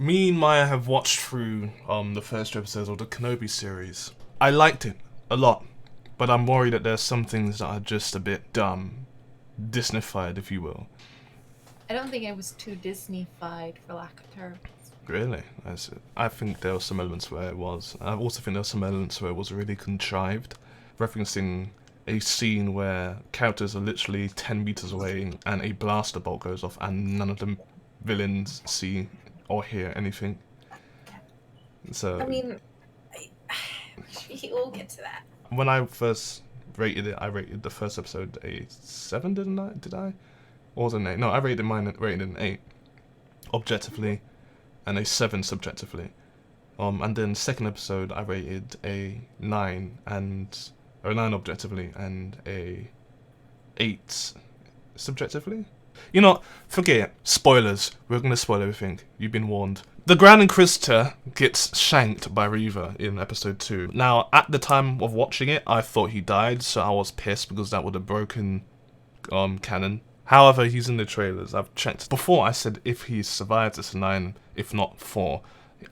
Me and Maya have watched through the first two episodes of the Kenobi series. I liked it a lot, but I'm worried that there's some things that are just a bit Disneyfied, if you will. I don't think it was too Disney-fied, for lack of terms. Really? I think there were some elements where it was. I also think there were some elements where it was really contrived, referencing a scene where characters are literally 10 meters away and a blaster bolt goes off and none of the villains see or hear anything. So I mean, we'll get to that. when I first rated it, I rated the first episode a 7, didn't I? Did I? Or was it an 8? No, I rated an 8 objectively and a 7 subjectively. And then second episode I rated a 9 or 9 objectively and a 8 subjectively. You know, forget it. Spoilers. We're gonna spoil everything. You've been warned. The Grand Inquisitor gets shanked by Reva in episode 2. Now, at the time of watching it, I thought he died, so I was pissed because that would have broken canon. However, he's in the trailers. I've checked. Before I said if he survived, it's a 9, if not 4.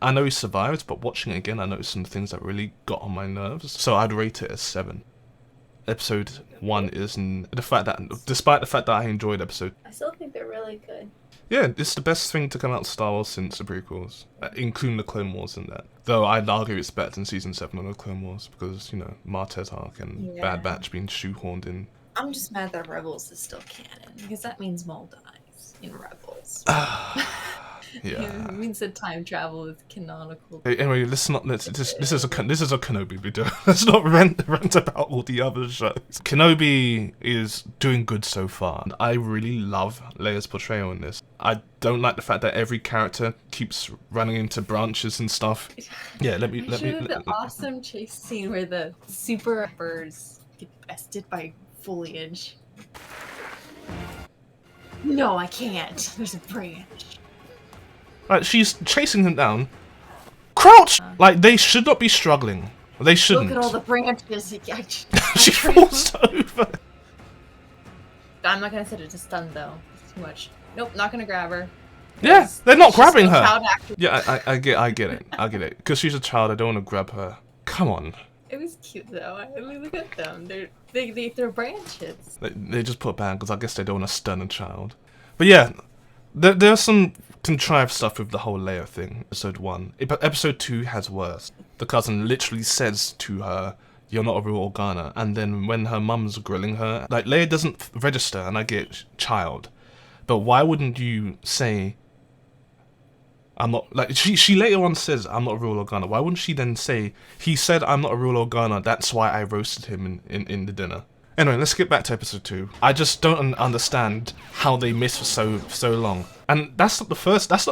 I know he survived, but watching it again, I noticed some things that really got on my nerves. So I'd rate it as 7. Episode 1 is despite the fact that I enjoyed episode. I still think they're really good. Yeah, it's the best thing to come out of Star Wars since the prequels, including the Clone Wars in that. Though I'd argue it's better than Season 7 of the Clone Wars because, you know, Martez arc and Bad Batch being shoehorned in. I'm just mad that Rebels is still canon, because that means Maul dies in Rebels. Yeah. It means that time travel is canonical. Anyway, this is a Kenobi video. Let's not rant about all the other shows. Kenobi is doing good so far. And I really love Leia's portrayal in this. I don't like the fact that every character keeps running into branches and stuff. Yeah, let me. The awesome chase scene where the super birds get bested by foliage. No, I can't. There's a branch. Like, she's chasing him down. Crouch! Like, they should not be struggling. They shouldn't. Look at all the branches. She falls over. I'm not gonna set it to stun though. It's too much. Nope, not gonna grab her. Yeah, they're not grabbing her. Yeah, I get it. Because she's a child, I don't want to grab her. Come on. It was cute though. I mean, look at them. They're branches. They just put back because I guess they don't want to stun a child. But yeah, there's some contrived stuff with the whole Leia thing. Episode 1. But episode 2 has worse. The cousin literally says to her, "You're not a real Organa." And then when her mum's grilling her, like, Leia doesn't register, and I get child. But why wouldn't you say, I'm not, like, she later on says, "I'm not a real Organa." Why wouldn't she then say, "He said I'm not a real Organa, that's why I roasted him in the dinner"? Anyway, let's get back to episode 2. I just don't understand how they miss for so long. And that's not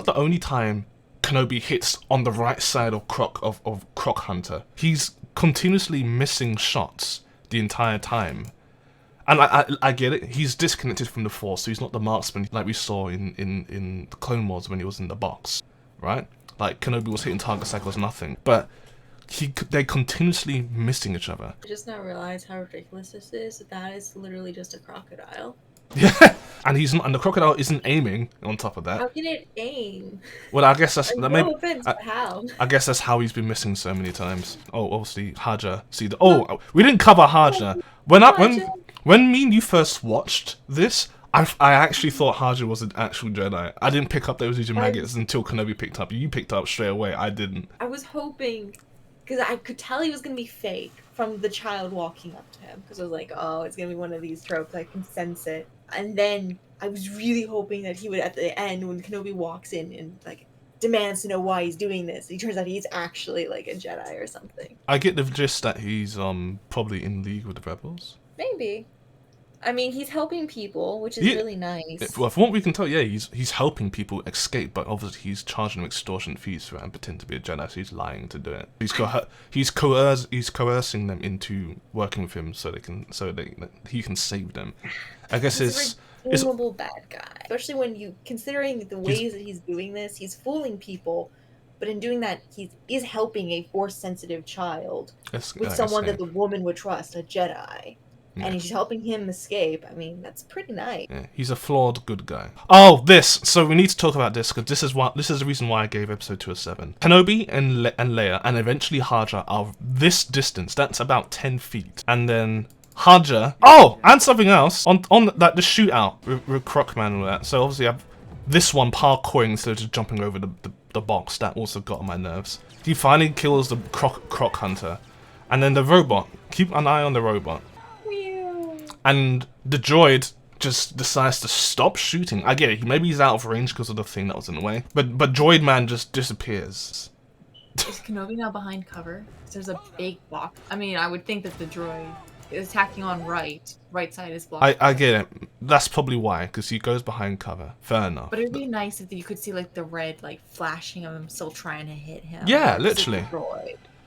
the only time Kenobi hits on the right side of Croc Hunter. He's continuously missing shots the entire time. And I get it, he's disconnected from the Force, so he's not the marksman like we saw in the Clone Wars when he was in the box, right? Like, Kenobi was hitting targets like it was nothing. But they're continuously missing each other. I just now realize how ridiculous this is. That is literally just a crocodile. Yeah, and the crocodile isn't aiming. On top of that, how can it aim? Well, I guess that's no offense, but how? I guess that's how he's been missing so many times. Oh, obviously Haja. We didn't cover Haja. When me and you first watched this, I actually thought Haja was an actual Jedi. I didn't pick up those using maggots until Kenobi picked up. You picked up straight away. I didn't. I was hoping, because I could tell he was gonna be fake from the child walking up to him. Because I was like, oh, it's gonna be one of these tropes. I can sense it. And then I was really hoping that he would, at the end, when Kenobi walks in and, like, demands to know why he's doing this, it turns out he's actually, like, a Jedi or something. I get the gist that he's probably in league with the Rebels. Maybe. I mean, he's helping people, which is really nice. Well, from what we can tell, yeah, he's helping people escape, but obviously he's charging them extortion fees for it and pretend to be a Jedi, so he's lying to do it. He's coercing them into working with him so he can save them. I guess he's a redeemable bad guy, especially when you considering the ways that he's doing this. He's fooling people, but in doing that, he is helping a Force-sensitive child with someone that the woman would trust, a Jedi. Yeah. and she's helping him escape. I mean, that's pretty nice. Yeah, he's a flawed good guy. Oh, this. So we need to talk about this because this is the reason why I gave episode 2 a 7. Kenobi and Leia and eventually Haja are this distance. That's about 10 feet. And then Haja. Oh, and something else on the shootout with Crocman and all that. So obviously I've this one parkouring instead of just jumping over the box. That also got on my nerves. He finally kills the croc hunter, and then the robot. Keep an eye on the robot. And the droid just decides to stop shooting. I get it. Maybe he's out of range because of the thing that was in the way. But Droid Man just disappears. Is Kenobi now behind cover? There's a big box. I mean, I would think that the droid is attacking on right side is blocked. I get it. That's probably why, because he goes behind cover. Fair enough. But it'd be nice if you could see like the red like flashing of him still trying to hit him. Yeah, literally.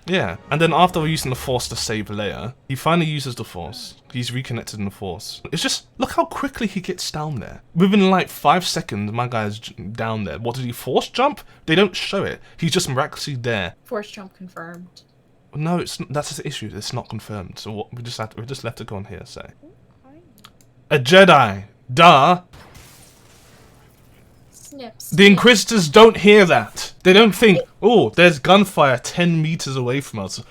Yeah, and then after using the Force to save Leia, he finally uses the Force. He's reconnected in the Force. It's just, look how quickly he gets down there. Within like 5 seconds, my guy's down there. What, did he Force jump? They don't show it. He's just miraculously there. Force jump confirmed. No, that's the issue. It's not confirmed. So what, we just left to go on here, say. A Jedi! Duh! Snips. The Inquisitors don't hear that. They don't think, oh, there's gunfire 10 meters away from us.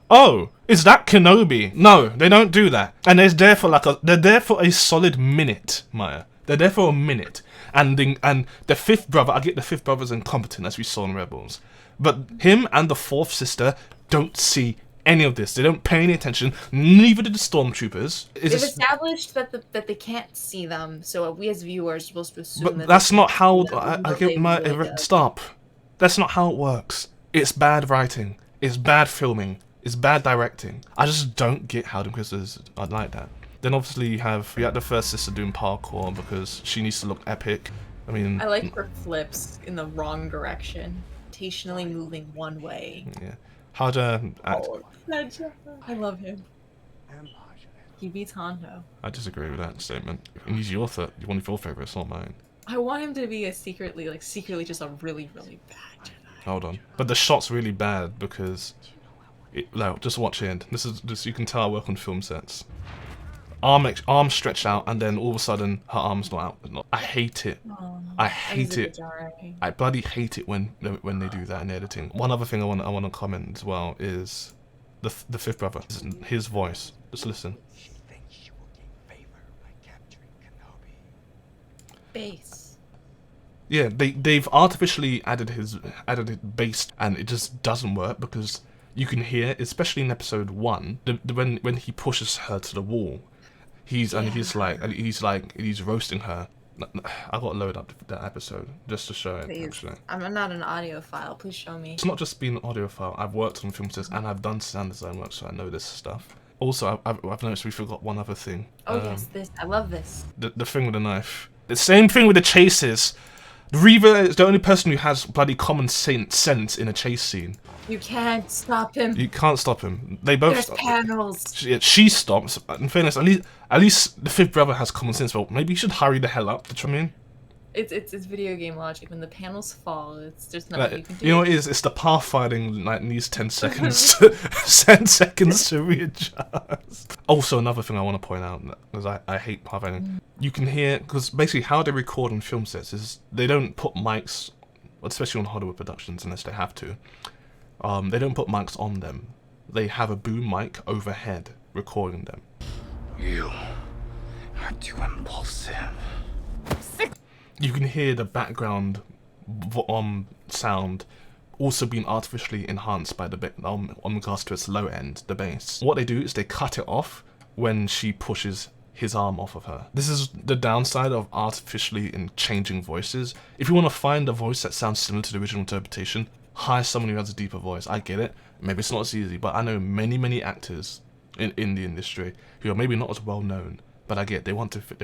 Oh, is that Kenobi? No, they don't do that. And they're there for a solid minute, Maya. They're there for a minute. And the fifth brother, I get the fifth brother's incompetent, as we saw in Rebels. But him and the fourth sister don't see any of this. They don't pay any attention. Neither do the stormtroopers. They've established that they can't see them, so we as viewers are supposed to assume but that's not how I get my stop. That's not how it works. It's bad writing. It's bad filming. It's bad directing. I just don't get how the Inquisitors are like that. Then obviously you have the first sister doing parkour because she needs to look epic. I mean, I like her flips in the wrong direction, rotationally moving one way. Yeah. Haja act. I love him. He beats Hondo. I disagree with that statement. And he's one of your favorites, not mine. I want him to be secretly just a really, really bad Jedi. Hold on. But the shot's really bad because just watch it. This is you can tell I work on film sets. Arm stretched out, and then all of a sudden her arm's not out. I hate it. I hate it. I bloody hate it when they do that in editing. One other thing I want to comment as well is the fifth brother. His voice. Just listen. She thinks she will gain favor by capturing Kenobi. Base. Yeah, they've artificially added it bass, and it just doesn't work because you can hear, especially in episode 1, when he pushes her to the wall. He's roasting her. I got to load up that episode just to show it. Please. Actually, I'm not an audiophile. Please show me. it's not just being an audiophile. I've worked on film sets and I've done sound design work, so I know this stuff. Also, I've noticed we forgot one other thing. Oh yes, this. I love this. The thing with the knife. The same thing with the chases. Reva is the only person who has bloody common sense in a chase scene. You can't stop him. You can't stop him. They both There's stop. panels. She stops. In fairness, at least the fifth brother has common sense. Well, maybe you should hurry the hell up. Do you know what I mean? It's video game logic. When the panels fall, there's nothing you can do. You know what it is? It's the pathfinding needs 10 seconds to 10 seconds to readjust. Also, another thing I want to point out, because I hate pathfinding. You can hear, because basically how they record on film sets is they don't put mics, especially on Hollywood productions unless they have to. They don't put mics on them. They have a boom mic overhead recording them. You are too impulsive. You can hear the background sound also being artificially enhanced by the on regards to its low end, the bass. What they do is they cut it off when she pushes his arm off of her. This is the downside of artificially changing voices. If you want to find a voice that sounds similar to the original interpretation, hire someone who has a deeper voice. I get it. Maybe it's not as easy, but I know many actors in the industry who are maybe not as well known. But I get they want to fit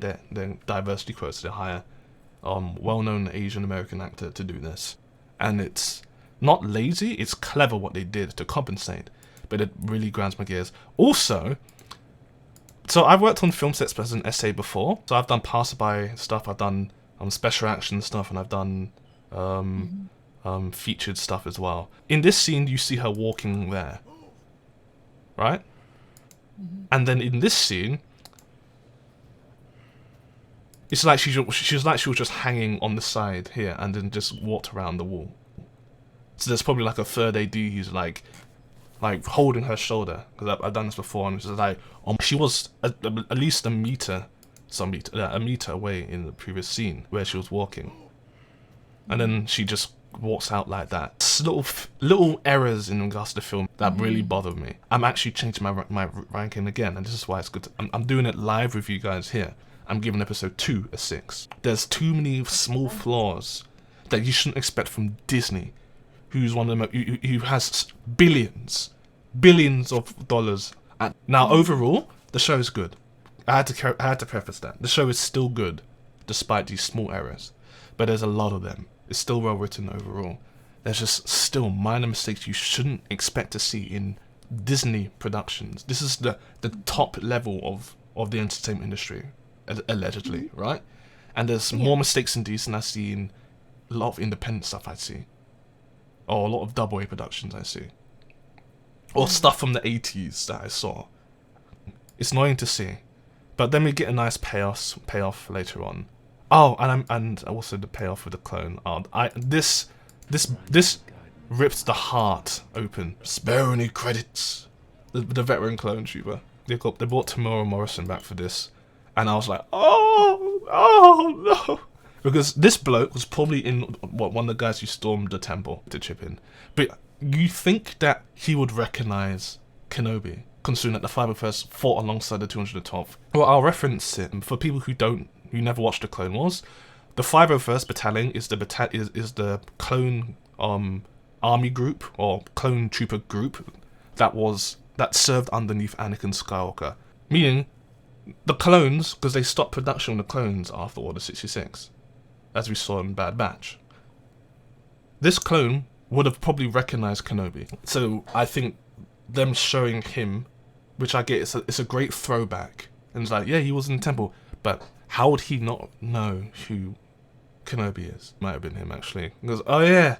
their diversity quotas. They hire well-known Asian American actor to do this, and it's not lazy. It's clever what they did to compensate, but it really grinds my gears. Also, so I've worked on film sets as an essay before. So I've done passerby stuff. I've done special action stuff, and I've done featured stuff as well. In this scene, you see her walking there, right? And then in this scene, it's like she was just hanging on the side here and then just walked around the wall. So there's probably like a third AD who's like holding her shoulder, because I've done this before, and it's like she was at least a meter away in the previous scene where she was walking, and then she just walks out like that. It's little errors in regards to the film that really bother me. I'm actually changing my ranking again, and this is why it's good. I'm doing it live with you guys here. I'm giving episode 2 a 6. There's too many small flaws that you shouldn't expect from Disney, who's one of them who has billions of dollars. Now overall, the show is good. I had to preface that the show is still good, despite these small errors. But there's a lot of them. It's still well written overall. There's just still minor mistakes you shouldn't expect to see in Disney productions. This is the top level of the entertainment industry, allegedly, right? And there's more mistakes in these than I see in a lot of independent stuff I see. Or a lot of double A productions I see. Or stuff from the 80s that I saw. It's annoying to see. But then we get a nice payoff later on. Oh, and also the payoff with the clone. This rips the heart open. Spare any credits. The veteran clone trooper. They brought Tamora Morrison back for this. And I was like, oh no. Because this bloke was probably in one of the guys who stormed the temple to chip in. But you think that he would recognize Kenobi, considering that the 501st fought alongside the 212th. Well, I'll reference it for people who never watched the Clone Wars. The 501st Battalion is the clone army group or clone trooper group that served underneath Anakin Skywalker. Meaning, the clones, because they stopped production of the clones after Order 66, as we saw in Bad Batch. This clone would have probably recognized Kenobi. So I think them showing him, which I get, it's a great throwback. And it's like, yeah, he was in the temple, but how would he not know who Kenobi is? Might have been him, actually. Because, oh yeah,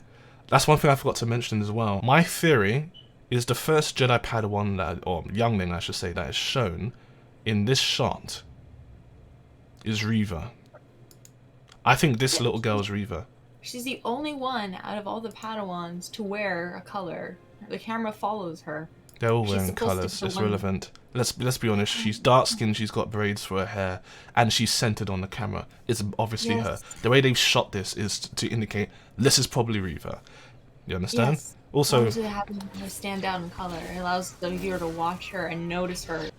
that's one thing I forgot to mention as well. My theory is the first Jedi Padawan, or youngling I should say, that is shown in this shot is Reva. I think this little girl is Reva. She's the only one out of all the Padawans to wear a color. The camera follows her. They're all wearing colours. It's relevant. Let's be honest. She's dark skinned. She's got braids for her hair, and she's centered on the camera. It's obviously her. The way they've shot this is to indicate this is probably Reva. You understand? Yes. Also, having her stand out in color, it allows the viewer to watch her and notice her.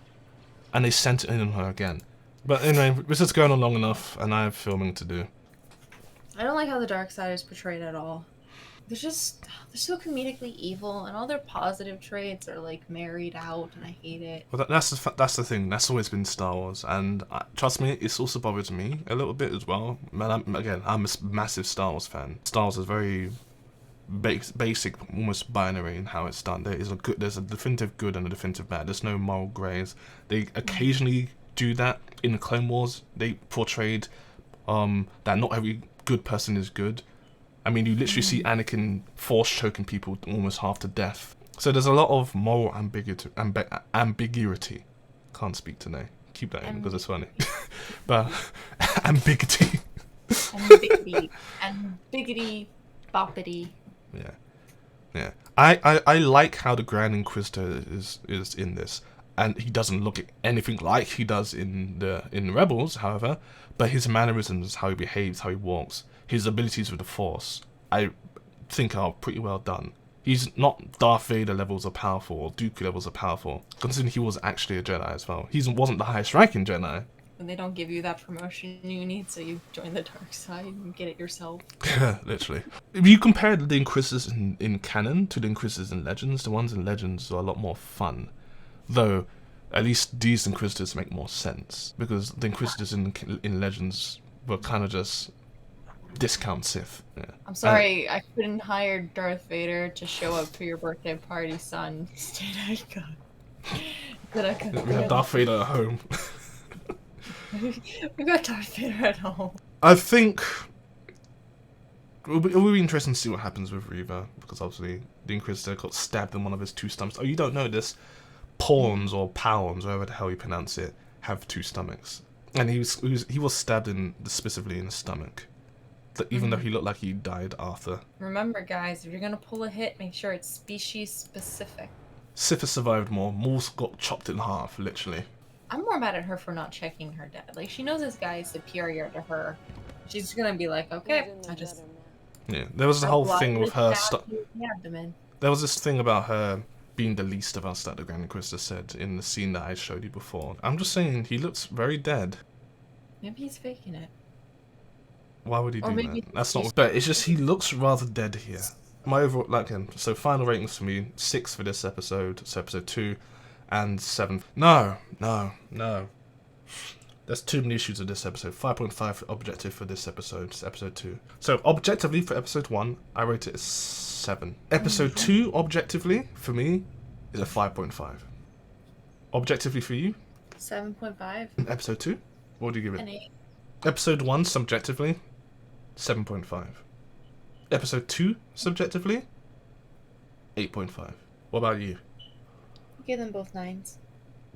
And they sent it in on her again. But anyway, this is going on long enough, and I have filming to do. I don't like how the dark side is portrayed at all. They're so comedically evil, and all their positive traits are like married out, and I hate it. Well, that's the thing. That's always been Star Wars, and trust me, it's also bothered me a little bit as well. Man, I'm a massive Star Wars fan. Star Wars is very basic, almost binary in how it's done. There's a definitive good and a definitive bad. There's no moral greys. They occasionally do that in the Clone Wars. They portrayed that not every good person is good. I mean, you literally see Anakin force choking people almost half to death. So there's a lot of moral ambiguity. Can't speak today. Keep that in because it's funny. But ambiguity. Ambiguity, boppity. Yeah. I like how the Grand Inquisitor is in this, and he doesn't look anything like he does in Rebels, however. But his mannerisms, how he behaves, how he walks, his abilities with the Force, I think are pretty well done. He's not Darth Vader levels of powerful or Dooku levels of powerful, considering he was actually a Jedi as well. He wasn't the highest ranking Jedi. And they don't give you that promotion you need, so you join the dark side and get it yourself. Literally. If you compare the Inquisitors in Canon to the Inquisitors in Legends, the ones in Legends are a lot more fun. Though, at least these Inquisitors make more sense, because the Inquisitors in Legends were kind of just discount Sith. Yeah. I'm sorry, I couldn't hire Darth Vader to show up for your birthday party, son. Instead, we have Darth Vader at home. We got Darth Vader at home. I think it will be interesting to see what happens with Reva, because obviously the Inquisitor got stabbed in one of his two stumps. Oh, you don't know this, pawns or pounds, whatever the hell you pronounce it, have 2 stomachs. And he was stabbed specifically in the stomach. Even though he looked like he died after. Remember, guys, if you're gonna pull a hit, make sure it's species specific. Sifis survived more. Morse got chopped in half, literally. I'm more mad at her for not checking her dad. Like, she knows this guy is superior to her. She's just gonna be like, okay, I just... Yeah, there was the whole thing with her... abdomen. There was this thing about her being the least of us that the Grand Inquisitor said in the scene that I showed you before. I'm just saying, he looks very dead. Maybe he's faking it. Why would he Or do maybe that? That's not... But it's just, he looks rather dead here. My overall... Like him. So final ratings for me, 6 for this episode. So episode 2. And 7. No. There's too many issues with this episode. 5.5 objective for this episode. It's episode 2. So objectively for episode 1, I rate it as 7. Episode 2, objectively, for me, is a 5.5. Objectively for you? 7.5. Episode 2? What do you give it? An 8. Episode 1, subjectively, 7.5. Episode 2, subjectively, 8.5. What about you? Give them both 9s.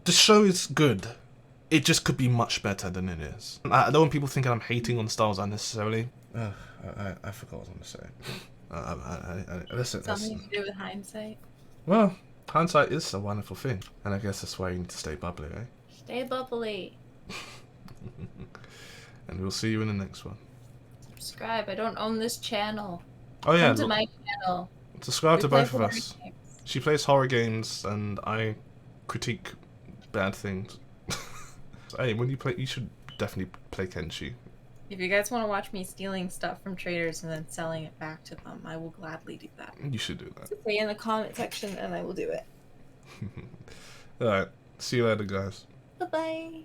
The show is good. It just could be much better than it is. I don't want people thinking I'm hating on Star Wars unnecessarily. I forgot what I was going to say. Something to do with hindsight. Well, hindsight is a wonderful thing. And I guess that's why you need to stay bubbly, eh? Stay bubbly. And we'll see you in the next one. Subscribe. I don't own this channel. Oh yeah, Come to my channel. subscribe We to play both of horror us. games. She plays horror games, and I critique bad things. Hey, when you play, you should definitely play Kenshi. If you guys want to watch me stealing stuff from traders and then selling it back to them, I will gladly do that. You should do that. Say in the comment section and I will do it. Alright, see you later, guys. Bye-bye.